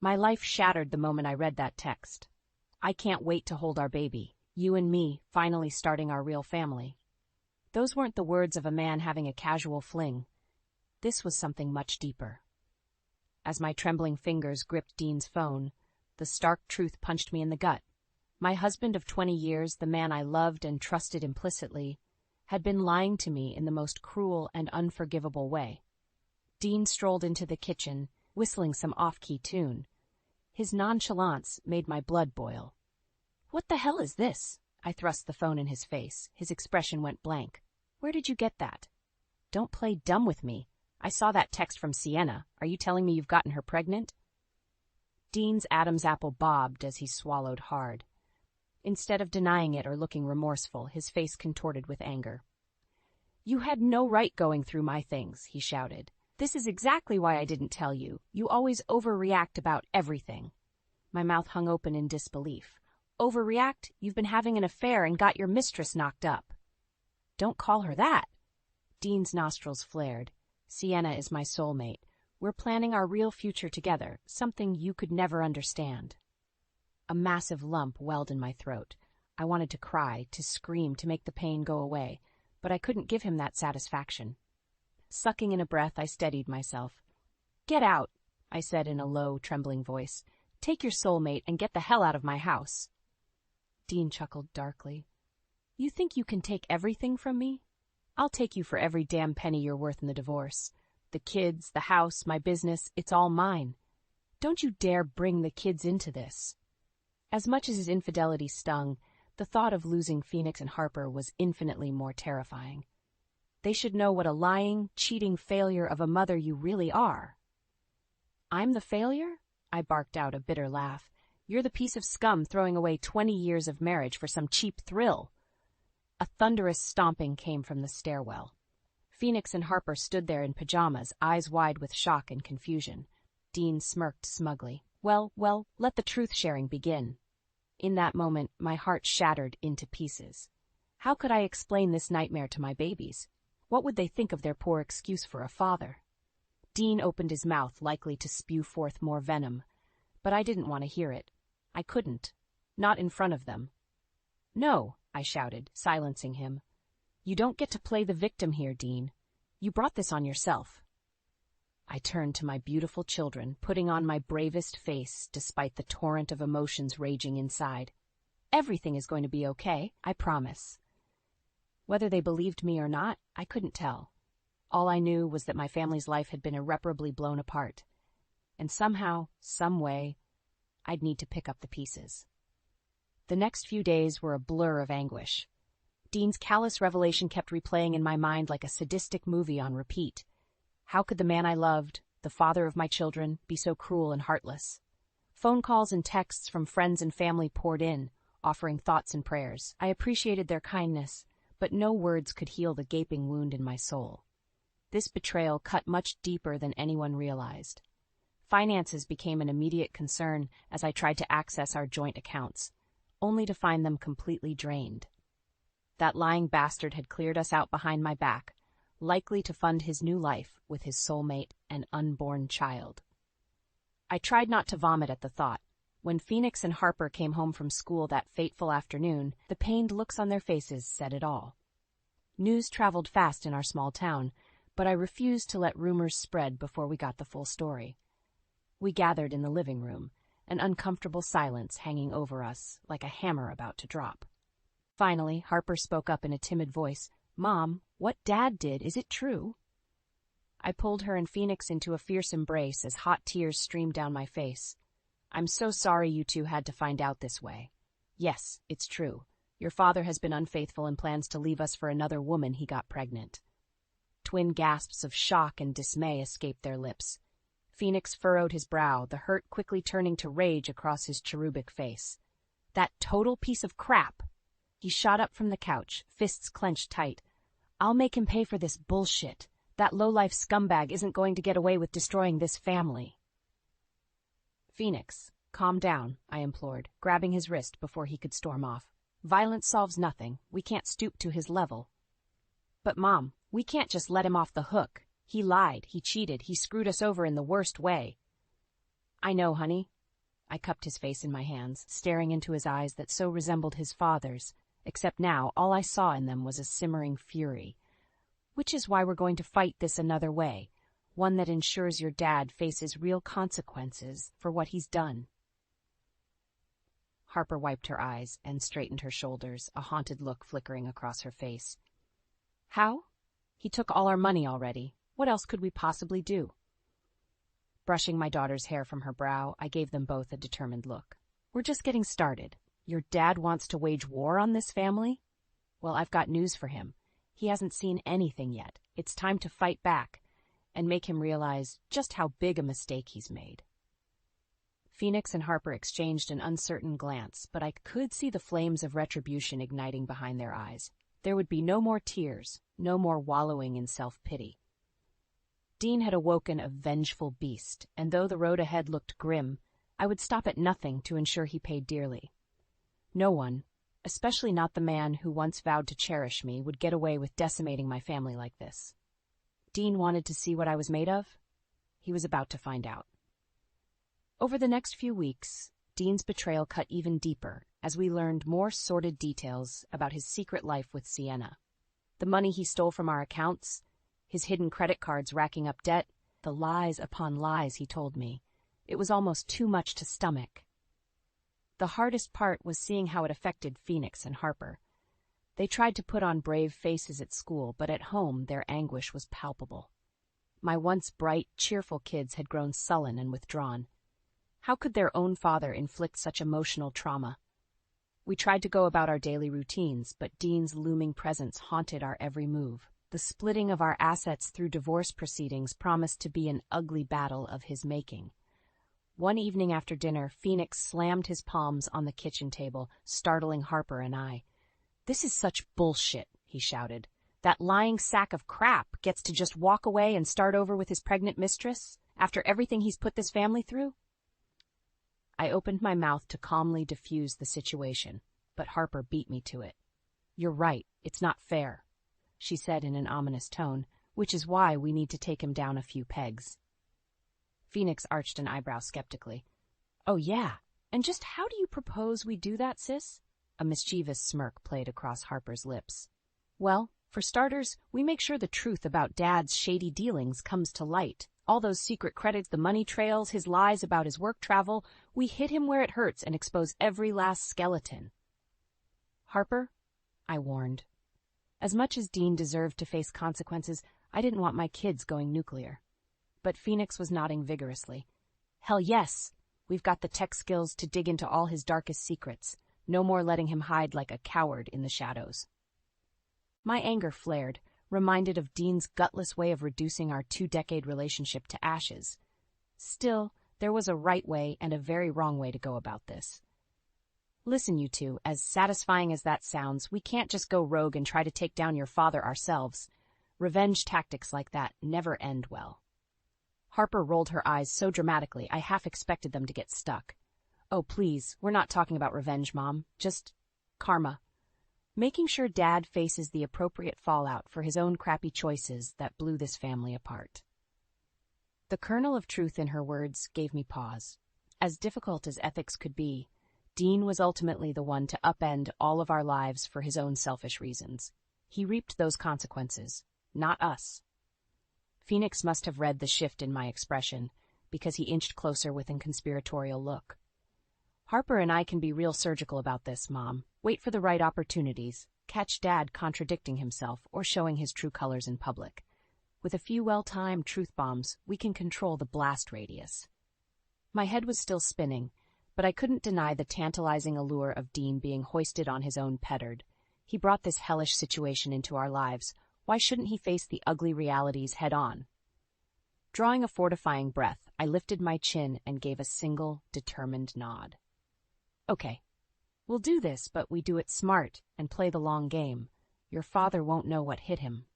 My life shattered the moment I read that text. I can't wait to hold our baby, you and me, finally starting our real family. Those weren't the words of a man having a casual fling. This was something much deeper. As my trembling fingers gripped Dean's phone, the stark truth punched me in the gut. My husband of 20 years, the man I loved and trusted implicitly, had been lying to me in the most cruel and unforgivable way. Dean strolled into the kitchen, whistling some off-key tune. His nonchalance made my blood boil. "What the hell is this?" I thrust the phone in his face. His expression went blank. "Where did you get that?" "Don't play dumb with me. I saw that text from Sienna. Are you telling me you've gotten her pregnant?" Dean's Adam's apple bobbed as he swallowed hard. Instead of denying it or looking remorseful, his face contorted with anger. "You had no right going through my things," he shouted. "This is exactly why I didn't tell you. You always overreact about everything." My mouth hung open in disbelief. "Overreact? You've been having an affair and got your mistress knocked up." "Don't call her that." Dean's nostrils flared. "Sienna is my soulmate. We're planning our real future together, something you could never understand." A massive lump welled in my throat. I wanted to cry, to scream, to make the pain go away, but I couldn't give him that satisfaction. Sucking in a breath, I steadied myself. "Get out," I said in a low, trembling voice. "Take your soulmate and get the hell out of my house." Dean chuckled darkly. "You think you can take everything from me? I'll take you for every damn penny you're worth in the divorce. The kids, the house, my business, it's all mine. Don't you dare bring the kids into this." As much as his infidelity stung, the thought of losing Phoenix and Harper was infinitely more terrifying. They should know what a lying, cheating failure of a mother you really are. "I'm the failure?" I barked out a bitter laugh. "You're the piece of scum throwing away 20 years of marriage for some cheap thrill." A thunderous stomping came from the stairwell. Phoenix and Harper stood there in pajamas, eyes wide with shock and confusion. Dean smirked smugly. Well, let the truth-sharing begin." In that moment, my heart shattered into pieces. How could I explain this nightmare to my babies? What would they think of their poor excuse for a father? Dean opened his mouth, likely to spew forth more venom, but I didn't want to hear it. I couldn't. Not in front of them. "No," I shouted, silencing him. "You don't get to play the victim here, Dean. You brought this on yourself." I turned to my beautiful children, putting on my bravest face despite the torrent of emotions raging inside. "Everything is going to be okay, I promise." Whether they believed me or not, I couldn't tell. All I knew was that my family's life had been irreparably blown apart. And somehow, some way, I'd need to pick up the pieces. The next few days were a blur of anguish. Dean's callous revelation kept replaying in my mind like a sadistic movie on repeat. How could the man I loved, the father of my children, be so cruel and heartless? Phone calls and texts from friends and family poured in, offering thoughts and prayers. I appreciated their kindness, but no words could heal the gaping wound in my soul. This betrayal cut much deeper than anyone realized. Finances became an immediate concern as I tried to access our joint accounts, only to find them completely drained. That lying bastard had cleared us out behind my back, likely to fund his new life with his soulmate and unborn child. I tried not to vomit at the thought. When Phoenix and Harper came home from school that fateful afternoon, the pained looks on their faces said it all. News traveled fast in our small town, but I refused to let rumors spread before we got the full story. We gathered in the living room, an uncomfortable silence hanging over us like a hammer about to drop. Finally, Harper spoke up in a timid voice. "Mom, what Dad did, is it true?" I pulled her and Phoenix into a fierce embrace as hot tears streamed down my face. "I'm so sorry you two had to find out this way. Yes, it's true. Your father has been unfaithful and plans to leave us for another woman he got pregnant." Twin gasps of shock and dismay escaped their lips. Phoenix furrowed his brow, the hurt quickly turning to rage across his cherubic face. "That total piece of crap!" He shot up from the couch, fists clenched tight. "I'll make him pay for this bullshit. That low-life scumbag isn't going to get away with destroying this family." "Phoenix, calm down," I implored, grabbing his wrist before he could storm off. "Violence solves nothing. We can't stoop to his level." "But, Mom, we can't just let him off the hook. He lied, he cheated, he screwed us over in the worst way." I know, honey. I cupped his face in my hands, staring into his eyes that so resembled his father's, except now all I saw in them was a simmering fury. Which is why we're going to fight this another way, one that ensures your dad faces real consequences for what he's done. Harper wiped her eyes and straightened her shoulders, a haunted look flickering across her face. How? He took all our money already. What else could we possibly do? Brushing my daughter's hair from her brow, I gave them both a determined look. We're just getting started. Your dad wants to wage war on this family? Well, I've got news for him. He hasn't seen anything yet. It's time to fight back and make him realize just how big a mistake he's made. Phoenix and Harper exchanged an uncertain glance, but I could see the flames of retribution igniting behind their eyes. There would be no more tears, no more wallowing in self-pity. Dean had awoken a vengeful beast, and though the road ahead looked grim, I would stop at nothing to ensure he paid dearly. No one, especially not the man who once vowed to cherish me, would get away with decimating my family like this. Dean wanted to see what I was made of. He was about to find out. Over the next few weeks, Dean's betrayal cut even deeper as we learned more sordid details about his secret life with Sienna. The money he stole from our accounts, his hidden credit cards racking up debt, the lies upon lies he told me. It was almost too much to stomach. The hardest part was seeing how it affected Phoenix and Harper. They tried to put on brave faces at school, but at home their anguish was palpable. My once bright, cheerful kids had grown sullen and withdrawn. How could their own father inflict such emotional trauma? We tried to go about our daily routines, but Dean's looming presence haunted our every move. The splitting of our assets through divorce proceedings promised to be an ugly battle of his making. One evening after dinner, Phoenix slammed his palms on the kitchen table, startling Harper and I. "This is such bullshit," he shouted. "That lying sack of crap gets to just walk away and start over with his pregnant mistress after everything he's put this family through?" I opened my mouth to calmly diffuse the situation, but Harper beat me to it. "You're right, it's not fair," she said in an ominous tone, "which is why we need to take him down a few pegs." Phoenix arched an eyebrow skeptically. "Oh yeah, and just how do you propose we do that, sis?" A mischievous smirk played across Harper's lips. "Well, for starters, we make sure the truth about Dad's shady dealings comes to light. All those secret credits, the money trails, his lies about his work travel, we hit him where it hurts and expose every last skeleton." "Harper," I warned. As much as Dean deserved to face consequences, I didn't want my kids going nuclear. But Phoenix was nodding vigorously. "Hell yes! We've got the tech skills to dig into all his darkest secrets. No more letting him hide like a coward in the shadows." My anger flared, reminded of Dean's gutless way of reducing our 2-decade relationship to ashes. Still, there was a right way and a very wrong way to go about this. "Listen, you two, as satisfying as that sounds, we can't just go rogue and try to take down your father ourselves. Revenge tactics like that never end well." Harper rolled her eyes so dramatically I half expected them to get stuck. "Oh, please, we're not talking about revenge, Mom. Just karma. Making sure Dad faces the appropriate fallout for his own crappy choices that blew this family apart." The kernel of truth in her words gave me pause. As difficult as ethics could be, Dean was ultimately the one to upend all of our lives for his own selfish reasons. He reaped those consequences, not us. Phoenix must have read the shift in my expression, because he inched closer with a conspiratorial look. "Harper and I can be real surgical about this, Mom. Wait for the right opportunities. Catch Dad contradicting himself or showing his true colors in public. With a few well-timed truth bombs, we can control the blast radius." My head was still spinning, but I couldn't deny the tantalizing allure of Dean being hoisted on his own petard. He brought this hellish situation into our lives. Why shouldn't he face the ugly realities head-on? Drawing a fortifying breath, I lifted my chin and gave a single, determined nod. "Okay, we'll do this, but we do it smart and play the long game. Your father won't know what hit him."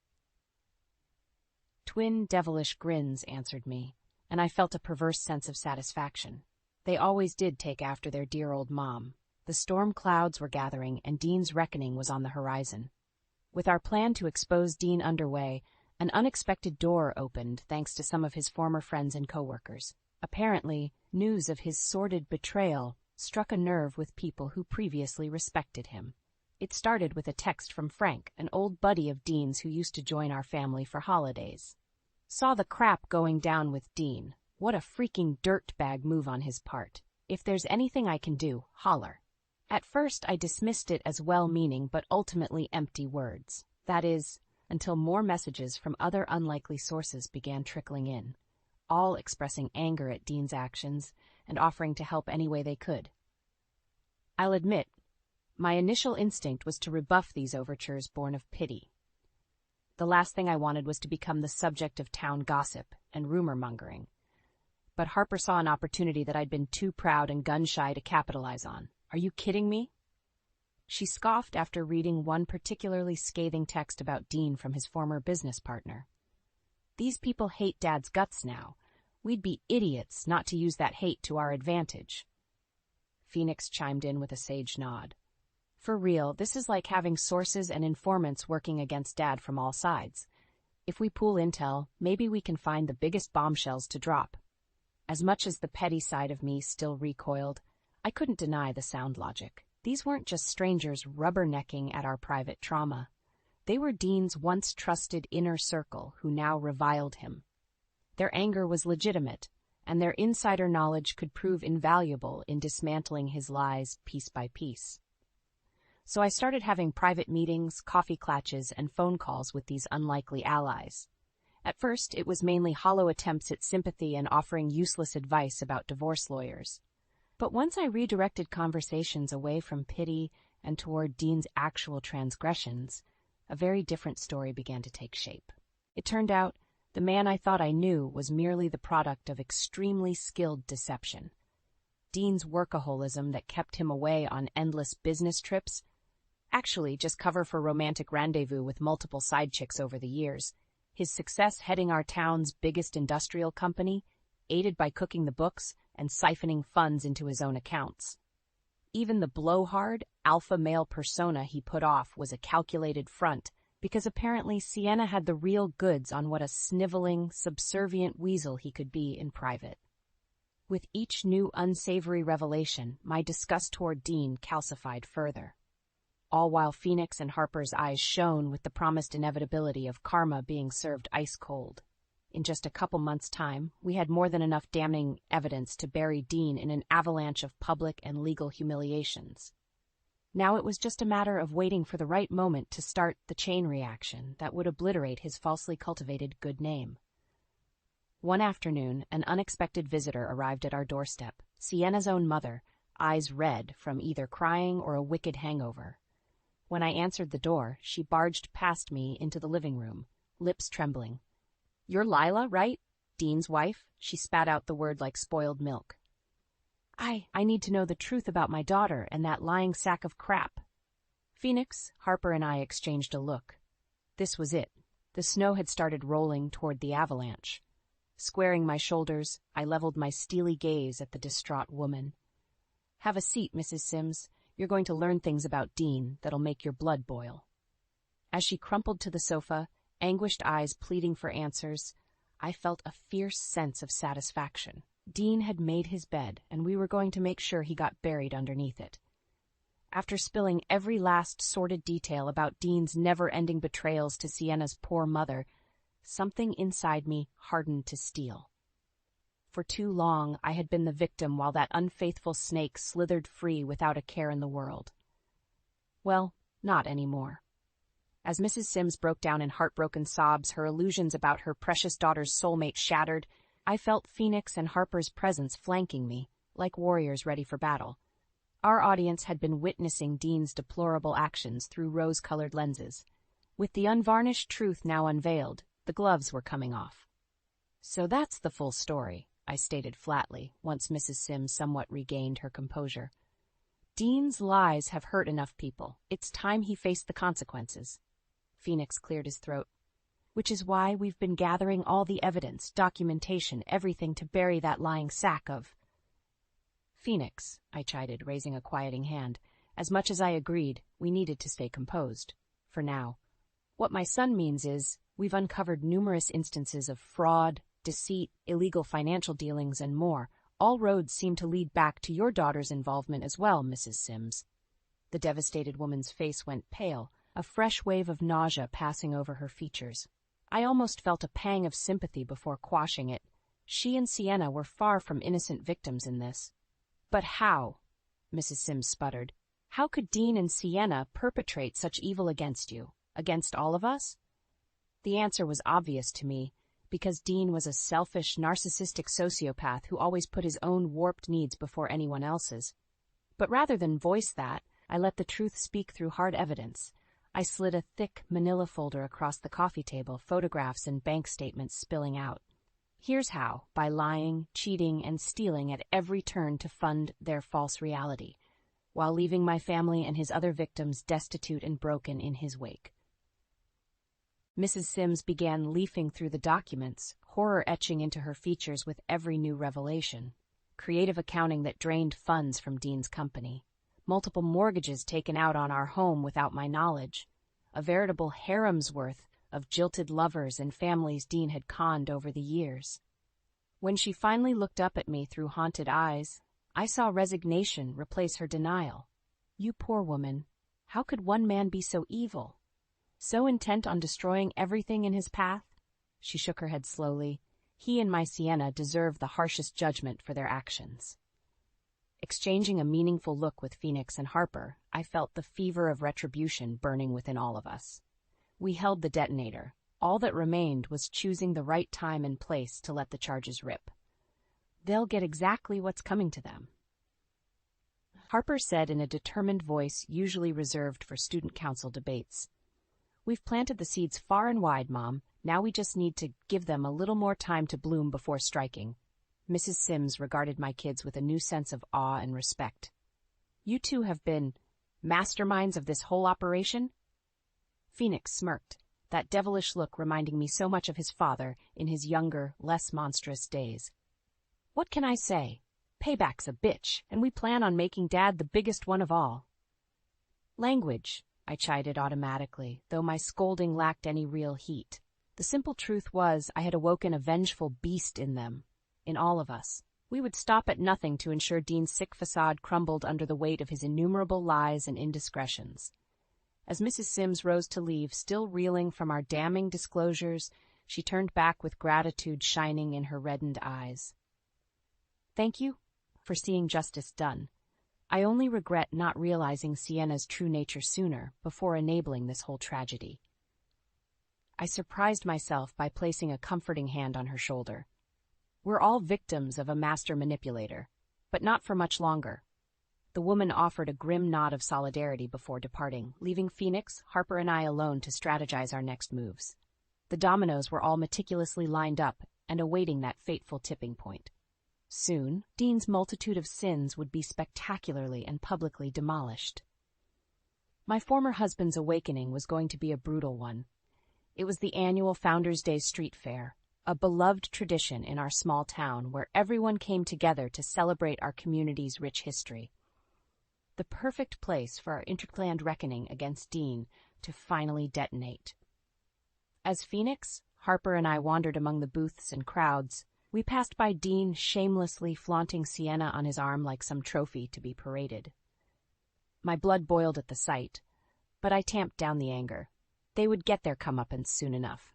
Twin devilish grins answered me, and I felt a perverse sense of satisfaction. They always did take after their dear old mom. The storm clouds were gathering, and Dean's reckoning was on the horizon. With our plan to expose Dean underway, an unexpected door opened thanks to some of his former friends and coworkers. Apparently, news of his sordid betrayal struck a nerve with people who previously respected him. It started with a text from Frank, an old buddy of Dean's who used to join our family for holidays. Saw the crap going down with Dean. What a freaking dirtbag move on his part. If there's anything I can do, holler. At first I dismissed it as well-meaning but ultimately empty words. That is, until more messages from other unlikely sources began trickling in, all expressing anger at Dean's actions and offering to help any way they could. I'll admit, my initial instinct was to rebuff these overtures born of pity. The last thing I wanted was to become the subject of town gossip and rumor-mongering. But Harper saw an opportunity that I'd been too proud and gun-shy to capitalize on. Are you kidding me? She scoffed after reading one particularly scathing text about Dean from his former business partner. These people hate Dad's guts now. We'd be idiots not to use that hate to our advantage. Phoenix chimed in with a sage nod. For real, this is like having sources and informants working against Dad from all sides. If we pool intel, maybe we can find the biggest bombshells to drop. As much as the petty side of me still recoiled, I couldn't deny the sound logic. These weren't just strangers rubbernecking at our private trauma. They were Dean's once trusted inner circle who now reviled him. Their anger was legitimate, and their insider knowledge could prove invaluable in dismantling his lies piece by piece. So I started having private meetings, coffee clatches, and phone calls with these unlikely allies. At first, it was mainly hollow attempts at sympathy and offering useless advice about divorce lawyers. But once I redirected conversations away from pity and toward Dean's actual transgressions, a very different story began to take shape. It turned out the man I thought I knew was merely the product of extremely skilled deception. Dean's workaholism that kept him away on endless business trips, actually just cover for romantic rendezvous with multiple side chicks over the years, his success heading our town's biggest industrial company, aided by cooking the books and siphoning funds into his own accounts. Even the blowhard, alpha male persona he put off was a calculated front, because apparently Sienna had the real goods on what a sniveling, subservient weasel he could be in private. With each new unsavory revelation, my disgust toward Dean calcified further. All while Phoenix and Harper's eyes shone with the promised inevitability of karma being served ice cold. In just a couple months' time, we had more than enough damning evidence to bury Dean in an avalanche of public and legal humiliations. Now it was just a matter of waiting for the right moment to start the chain reaction that would obliterate his falsely cultivated good name. One afternoon, an unexpected visitor arrived at our doorstep, Sienna's own mother, eyes red from either crying or a wicked hangover. When I answered the door, she barged past me into the living room, lips trembling. "You're Lila, right? Dean's wife?" She spat out the word like spoiled milk. I need to know the truth about my daughter and that lying sack of crap." Phoenix, Harper, and I exchanged a look. This was it. The snow had started rolling toward the avalanche. Squaring my shoulders, I leveled my steely gaze at the distraught woman. "Have a seat, Mrs. Sims. You're going to learn things about Dean that'll make your blood boil." As she crumpled to the sofa, anguished eyes pleading for answers, I felt a fierce sense of satisfaction. Dean had made his bed, and we were going to make sure he got buried underneath it. After spilling every last sordid detail about Dean's never-ending betrayals to Sienna's poor mother, something inside me hardened to steel. For too long, I had been the victim while that unfaithful snake slithered free without a care in the world. Well, not anymore. As Mrs. Sims broke down in heartbroken sobs, her illusions about her precious daughter's soulmate shattered, I felt Phoenix and Harper's presence flanking me, like warriors ready for battle. Our audience had been witnessing Dean's deplorable actions through rose-colored lenses. With the unvarnished truth now unveiled, the gloves were coming off. "So that's the full story," I stated flatly, once Mrs. Sims somewhat regained her composure. "Dean's lies have hurt enough people. It's time he faced the consequences." Phoenix cleared his throat. "Which is why we've been gathering all the evidence, documentation, everything to bury that lying sack of—" "Phoenix," I chided, raising a quieting hand. As much as I agreed, we needed to stay composed. For now. What my son means is, we've uncovered numerous instances of fraud, deceit, illegal financial dealings, and more. All roads seem to lead back to your daughter's involvement as well, Mrs. Sims." The devastated woman's face went pale, a fresh wave of nausea passing over her features. I almost felt a pang of sympathy before quashing it. She and Sienna were far from innocent victims in this. "But how?" Mrs. Sims sputtered. "How could Dean and Sienna perpetrate such evil against you, against all of us?" The answer was obvious to me, because Dean was a selfish, narcissistic sociopath who always put his own warped needs before anyone else's. But rather than voice that, I let the truth speak through hard evidence. I slid a thick manila folder across the coffee table, photographs and bank statements spilling out. Here's how: by lying, cheating, and stealing at every turn to fund their false reality, while leaving my family and his other victims destitute and broken in his wake. Mrs. Sims began leafing through the documents, horror etching into her features with every new revelation. Creative accounting that drained funds from Dean's company. Multiple mortgages taken out on our home without my knowledge. A veritable harem's worth of jilted lovers and families Dean had conned over the years. When she finally looked up at me through haunted eyes, I saw resignation replace her denial. "You poor woman. How could one man be so evil? So intent on destroying everything in his path?" She shook her head slowly. "He and my Sienna deserve the harshest judgment for their actions." Exchanging a meaningful look with Phoenix and Harper, I felt the fever of retribution burning within all of us. We held the detonator. All that remained was choosing the right time and place to let the charges rip. They'll get exactly what's coming to them. Harper said in a determined voice usually reserved for student council debates, "We've planted the seeds far and wide, Mom. Now we just need to give them a little more time to bloom before striking." Mrs. Sims regarded my kids with a new sense of awe and respect. "You two have been masterminds of this whole operation?" Phoenix smirked, that devilish look reminding me so much of his father in his younger, less monstrous days. "What can I say? Payback's a bitch, and we plan on making Dad the biggest one of all." "Language," I chided automatically, though my scolding lacked any real heat. The simple truth was I had awoken a vengeful beast in them, in all of us. We would stop at nothing to ensure Dean's sick facade crumbled under the weight of his innumerable lies and indiscretions. As Mrs. Sims rose to leave, still reeling from our damning disclosures, she turned back with gratitude shining in her reddened eyes. "Thank you for seeing justice done. I only regret not realizing Sienna's true nature sooner, before enabling this whole tragedy." I surprised myself by placing a comforting hand on her shoulder. "We're all victims of a master manipulator, but not for much longer." The woman offered a grim nod of solidarity before departing, leaving Phoenix, Harper, and I alone to strategize our next moves. The dominoes were all meticulously lined up and awaiting that fateful tipping point. Soon, Dean's multitude of sins would be spectacularly and publicly demolished. My former husband's awakening was going to be a brutal one. It was the annual Founders' Day street fair, a beloved tradition in our small town where everyone came together to celebrate our community's rich history. The perfect place for our interclan reckoning against Dean to finally detonate. As Phoenix, Harper, and I wandered among the booths and crowds, we passed by Dean shamelessly flaunting Sienna on his arm like some trophy to be paraded. My blood boiled at the sight, but I tamped down the anger. They would get their comeuppance soon enough.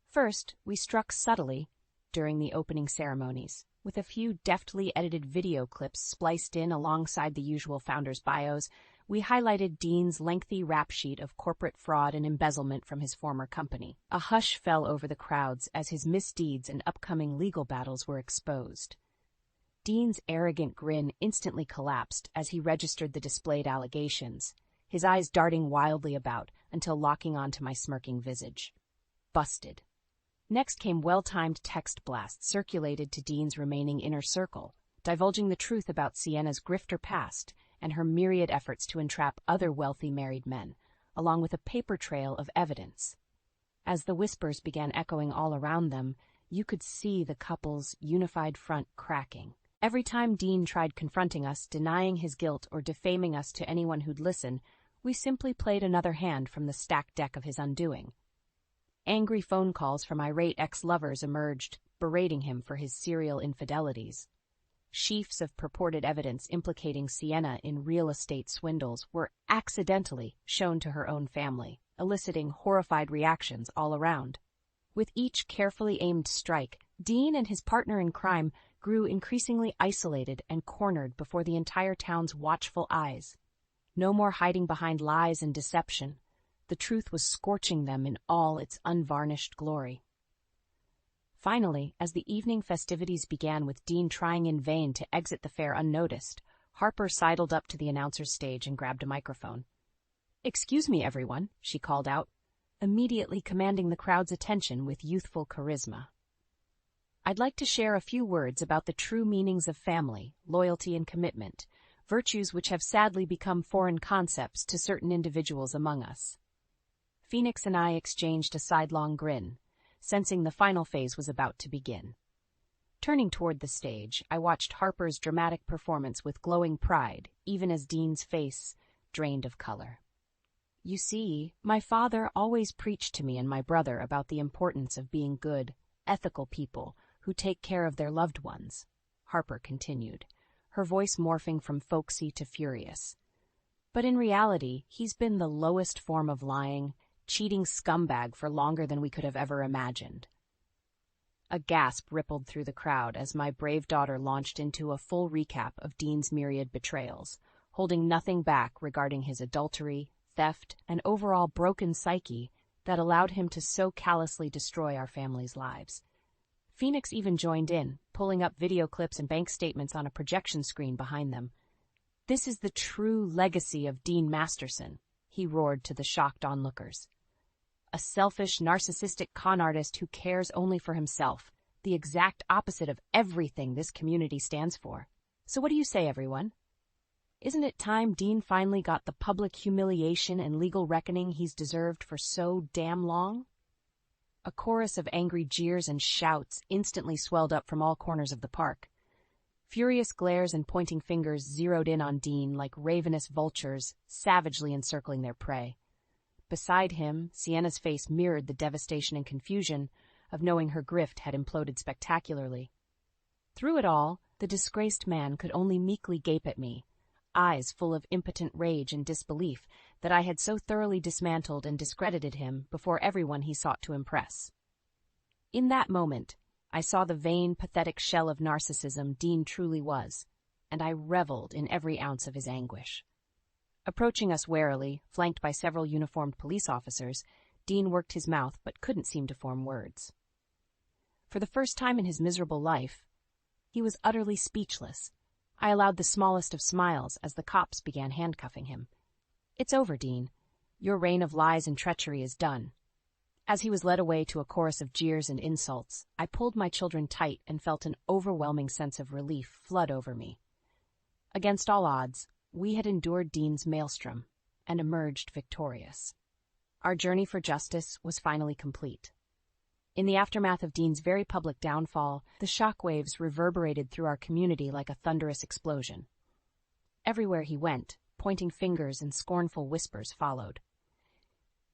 First, we struck subtly during the opening ceremonies, with a few deftly edited video clips spliced in alongside the usual founders' bios. We highlighted Dean's lengthy rap sheet of corporate fraud and embezzlement from his former company. A hush fell over the crowds as his misdeeds and upcoming legal battles were exposed. Dean's arrogant grin instantly collapsed as he registered the displayed allegations, his eyes darting wildly about until locking onto my smirking visage. Busted. Next came well-timed text blasts circulated to Dean's remaining inner circle, divulging the truth about Sienna's grifter past and her myriad efforts to entrap other wealthy married men, along with a paper trail of evidence. As the whispers began echoing all around them, you could see the couple's unified front cracking. Every time Dean tried confronting us, denying his guilt, or defaming us to anyone who'd listen, we simply played another hand from the stacked deck of his undoing. Angry phone calls from irate ex-lovers emerged, berating him for his serial infidelities. Sheafs of purported evidence implicating Sienna in real estate swindles were accidentally shown to her own family, eliciting horrified reactions all around. With each carefully aimed strike, Dean and his partner in crime grew increasingly isolated and cornered before the entire town's watchful eyes. No more hiding behind lies and deception. The truth was scorching them in all its unvarnished glory. Finally, as the evening festivities began with Dean trying in vain to exit the fair unnoticed, Harper sidled up to the announcer's stage and grabbed a microphone. "Excuse me, everyone," she called out, immediately commanding the crowd's attention with youthful charisma. "I'd like to share a few words about the true meanings of family, loyalty, and commitment, virtues which have sadly become foreign concepts to certain individuals among us." Phoenix and I exchanged a sidelong grin, sensing the final phase was about to begin. Turning toward the stage, I watched Harper's dramatic performance with glowing pride, even as Dean's face drained of color. "You see, my father always preached to me and my brother about the importance of being good, ethical people who take care of their loved ones," Harper continued, her voice morphing from folksy to furious. "But in reality, he's been the lowest form of lying, cheating scumbag for longer than we could have ever imagined." A gasp rippled through the crowd as my brave daughter launched into a full recap of Dean's myriad betrayals, holding nothing back regarding his adultery, theft, and overall broken psyche that allowed him to so callously destroy our family's lives. Phoenix even joined in, pulling up video clips and bank statements on a projection screen behind them. "This is the true legacy of Dean Masterson," he roared to the shocked onlookers. "A selfish, narcissistic con artist who cares only for himself, the exact opposite of everything this community stands for. So what do you say, everyone? Isn't it time Dean finally got the public humiliation and legal reckoning he's deserved for so damn long?" A chorus of angry jeers and shouts instantly swelled up from all corners of the park. Furious glares and pointing fingers zeroed in on Dean like ravenous vultures, savagely encircling their prey. Beside him, Sienna's face mirrored the devastation and confusion of knowing her grift had imploded spectacularly. Through it all, the disgraced man could only meekly gape at me, eyes full of impotent rage and disbelief that I had so thoroughly dismantled and discredited him before everyone he sought to impress. In that moment, I saw the vain, pathetic shell of narcissism Dean truly was, and I reveled in every ounce of his anguish. Approaching us warily, flanked by several uniformed police officers, Dean worked his mouth but couldn't seem to form words. For the first time in his miserable life, he was utterly speechless. I allowed the smallest of smiles as the cops began handcuffing him. "It's over, Dean. Your reign of lies and treachery is done." As he was led away to a chorus of jeers and insults, I pulled my children tight and felt an overwhelming sense of relief flood over me. Against all odds, we had endured Dean's maelstrom and emerged victorious. Our journey for justice was finally complete. In the aftermath of Dean's very public downfall, the shockwaves reverberated through our community like a thunderous explosion. Everywhere he went, pointing fingers and scornful whispers followed.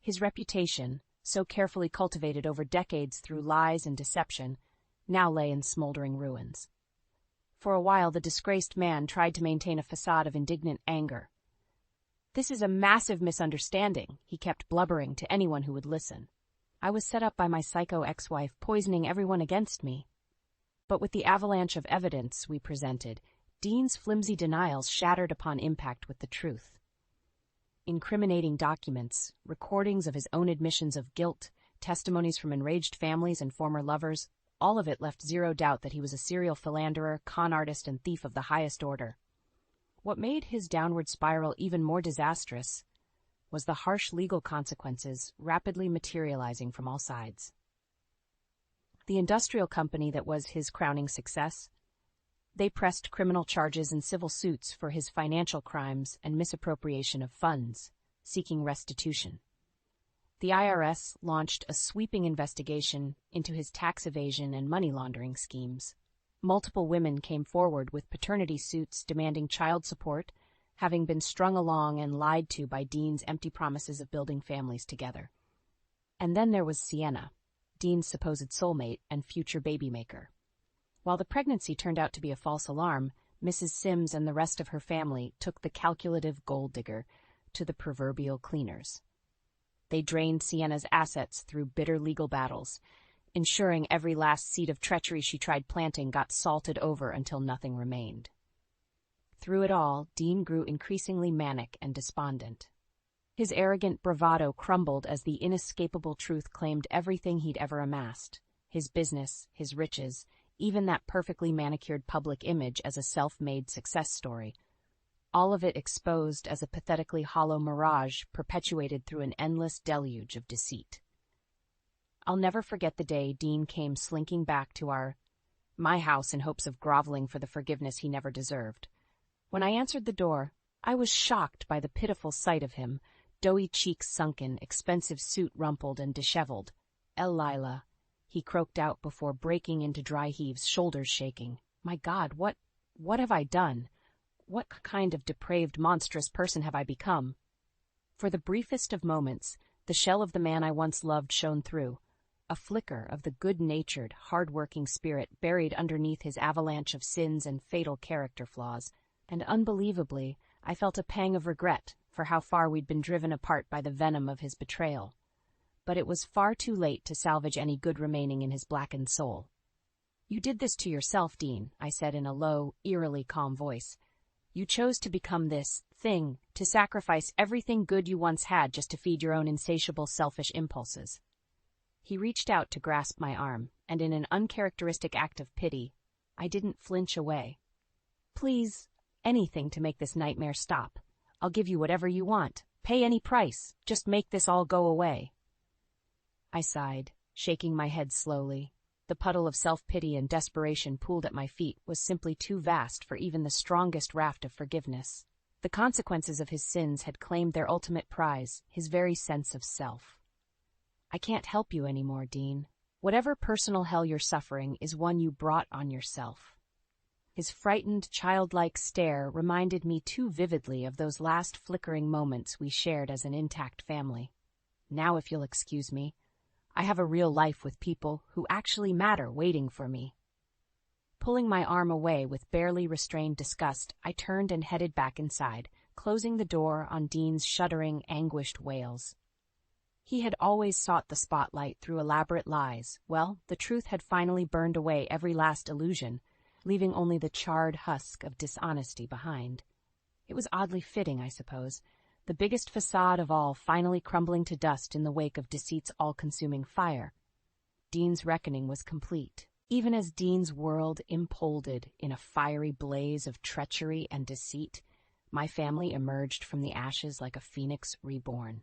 His reputation, so carefully cultivated over decades through lies and deception, now lay in smoldering ruins. For a while, the disgraced man tried to maintain a facade of indignant anger. "This is a massive misunderstanding," he kept blubbering to anyone who would listen. I was set up by my psycho ex-wife poisoning everyone against me. But with the avalanche of evidence we presented, Dean's flimsy denials shattered upon impact with the truth. Incriminating documents, recordings of his own admissions of guilt, testimonies from enraged families and former lovers, all of it left zero doubt that he was a serial philanderer, con artist, and thief of the highest order. What made his downward spiral even more disastrous was the harsh legal consequences rapidly materializing from all sides. The industrial company that was his crowning success, they pressed criminal charges and civil suits for his financial crimes and misappropriation of funds, seeking restitution. The IRS launched a sweeping investigation into his tax evasion and money laundering schemes. Multiple women came forward with paternity suits demanding child support, having been strung along and lied to by Dean's empty promises of building families together. And then there was Sienna, Dean's supposed soulmate and future baby maker. While the pregnancy turned out to be a false alarm, Mrs. Sims and the rest of her family took the calculative gold digger to the proverbial cleaners. They drained Sienna's assets through bitter legal battles, ensuring every last seed of treachery she tried planting got salted over until nothing remained. Through it all, Dean grew increasingly manic and despondent. His arrogant bravado crumbled as the inescapable truth claimed everything he'd ever amassed: his business, his riches, even that perfectly manicured public image as a self-made success story. All of it exposed as a pathetically hollow mirage perpetuated through an endless deluge of deceit. I'll never forget the day Dean came slinking back to my house in hopes of groveling for the forgiveness he never deserved. When I answered the door, I was shocked by the pitiful sight of him, doughy cheeks sunken, expensive suit rumpled and disheveled. "Lila," he croaked out before breaking into dry heaves, shoulders shaking. "My God, what have I done? What kind of depraved, monstrous person have I become?" For the briefest of moments, the shell of the man I once loved shone through, a flicker of the good-natured, hard-working spirit buried underneath his avalanche of sins and fatal character flaws, and unbelievably, I felt a pang of regret for how far we'd been driven apart by the venom of his betrayal. But it was far too late to salvage any good remaining in his blackened soul. "You did this to yourself, Dean," I said in a low, eerily calm voice. "You chose to become this thing, to sacrifice everything good you once had just to feed your own insatiable, selfish impulses." He reached out to grasp my arm, and in an uncharacteristic act of pity, I didn't flinch away. "Please, anything to make this nightmare stop. I'll give you whatever you want. Pay any price. Just make this all go away." I sighed, shaking my head slowly. The puddle of self-pity and desperation pooled at my feet was simply too vast for even the strongest raft of forgiveness. The consequences of his sins had claimed their ultimate prize, his very sense of self. "I can't help you anymore, Dean. Whatever personal hell you're suffering is one you brought on yourself." His frightened, childlike stare reminded me too vividly of those last flickering moments we shared as an intact family. "Now, if you'll excuse me, I have a real life with people who actually matter waiting for me." Pulling my arm away with barely restrained disgust, I turned and headed back inside, closing the door on Dean's shuddering, anguished wails. He had always sought the spotlight through elaborate lies. Well, the truth had finally burned away every last illusion, leaving only the charred husk of dishonesty behind. It was oddly fitting, I suppose, the biggest facade of all finally crumbling to dust in the wake of deceit's all-consuming fire. Dean's reckoning was complete. Even as Dean's world imploded in a fiery blaze of treachery and deceit, my family emerged from the ashes like a phoenix reborn.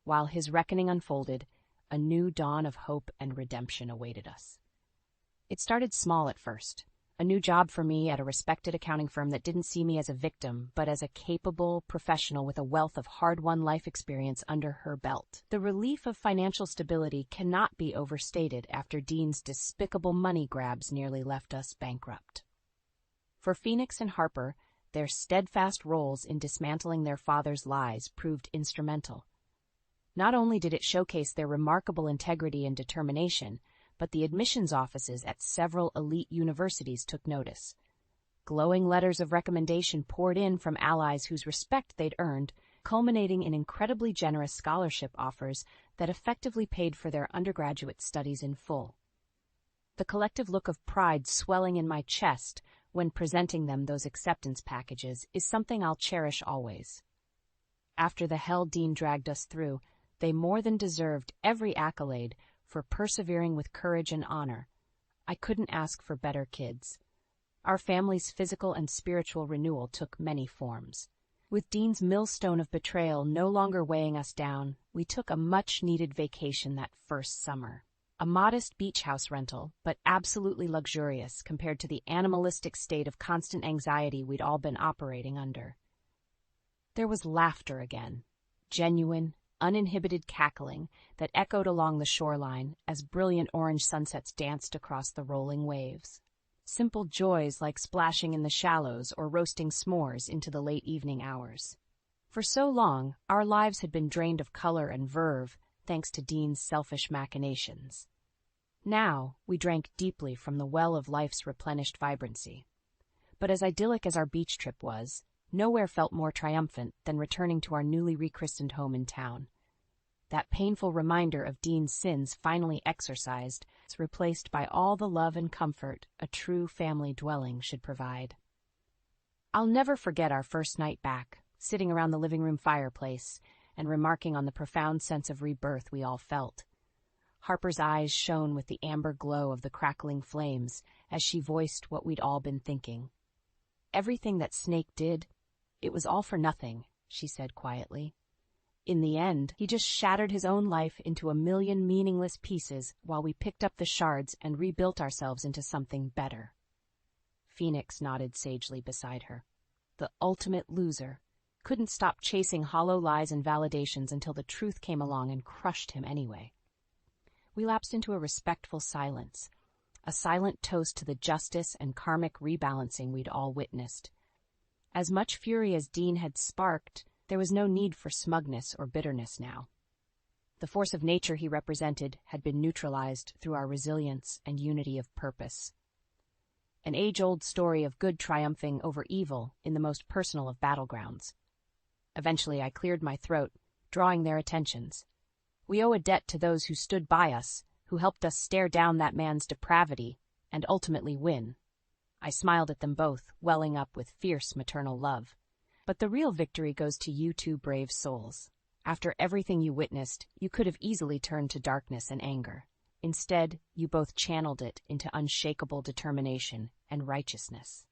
While his reckoning unfolded, a new dawn of hope and redemption awaited us. It started small at first. A new job for me at a respected accounting firm that didn't see me as a victim, but as a capable professional with a wealth of hard-won life experience under her belt. The relief of financial stability cannot be overstated after Dean's despicable money grabs nearly left us bankrupt. For Phoenix and Harper, their steadfast roles in dismantling their father's lies proved instrumental. Not only did it showcase their remarkable integrity and determination, but the admissions offices at several elite universities took notice. Glowing letters of recommendation poured in from allies whose respect they'd earned, culminating in incredibly generous scholarship offers that effectively paid for their undergraduate studies in full. The collective look of pride swelling in my chest when presenting them those acceptance packages is something I'll cherish always. After the hell Dean dragged us through, they more than deserved every accolade for persevering with courage and honor. I couldn't ask for better kids. Our family's physical and spiritual renewal took many forms. With Dean's millstone of betrayal no longer weighing us down, we took a much-needed vacation that first summer. A modest beach house rental, but absolutely luxurious compared to the animalistic state of constant anxiety we'd all been operating under. There was laughter again, genuine, uninhibited cackling that echoed along the shoreline as brilliant orange sunsets danced across the rolling waves. Simple joys like splashing in the shallows or roasting s'mores into the late evening hours. For so long, our lives had been drained of color and verve thanks to Dean's selfish machinations. Now, we drank deeply from the well of life's replenished vibrancy. But as idyllic as our beach trip was, nowhere felt more triumphant than returning to our newly rechristened home in town. That painful reminder of Dean's sins finally exorcised, replaced by all the love and comfort a true family dwelling should provide. I'll never forget our first night back, sitting around the living room fireplace and remarking on the profound sense of rebirth we all felt. Harper's eyes shone with the amber glow of the crackling flames as she voiced what we'd all been thinking. Everything that Snake did, it was all for nothing, she said quietly. In the end, he just shattered his own life into a million meaningless pieces while we picked up the shards and rebuilt ourselves into something better. Phoenix nodded sagely beside her. The ultimate loser couldn't stop chasing hollow lies and validations until the truth came along and crushed him anyway. We lapsed into a respectful silence, a silent toast to the justice and karmic rebalancing we'd all witnessed. As much fury as Dean had sparked, there was no need for smugness or bitterness now. The force of nature he represented had been neutralized through our resilience and unity of purpose. An age-old story of good triumphing over evil in the most personal of battlegrounds. Eventually I cleared my throat, drawing their attentions. We owe a debt to those who stood by us, who helped us stare down that man's depravity and ultimately win. I smiled at them both, welling up with fierce maternal love. But the real victory goes to you two brave souls. After everything you witnessed, you could have easily turned to darkness and anger. Instead, you both channeled it into unshakable determination and righteousness.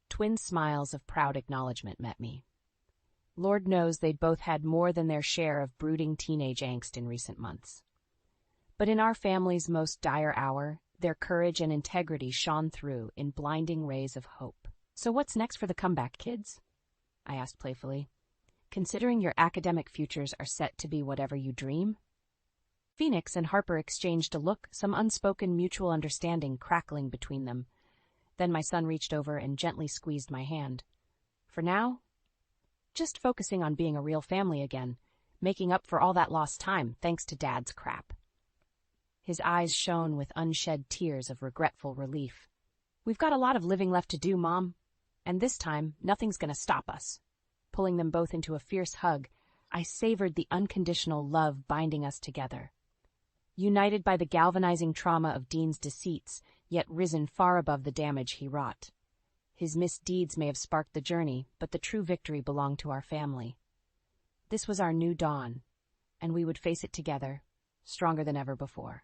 Twin smiles of proud acknowledgement met me. Lord knows they'd both had more than their share of brooding teenage angst in recent months. But in our family's most dire hour, their courage and integrity shone through in blinding rays of hope. So what's next for the comeback, kids? I asked playfully. Considering your academic futures are set to be whatever you dream? Phoenix and Harper exchanged a look, some unspoken mutual understanding crackling between them. Then my son reached over and gently squeezed my hand. For now, just focusing on being a real family again, making up for all that lost time thanks to Dad's crap. His eyes shone with unshed tears of regretful relief. We've got a lot of living left to do, Mom. And this time, nothing's going to stop us. Pulling them both into a fierce hug, I savored the unconditional love binding us together. United by the galvanizing trauma of Dean's deceits, yet risen far above the damage he wrought. His misdeeds may have sparked the journey, but the true victory belonged to our family. This was our new dawn, and we would face it together, stronger than ever before.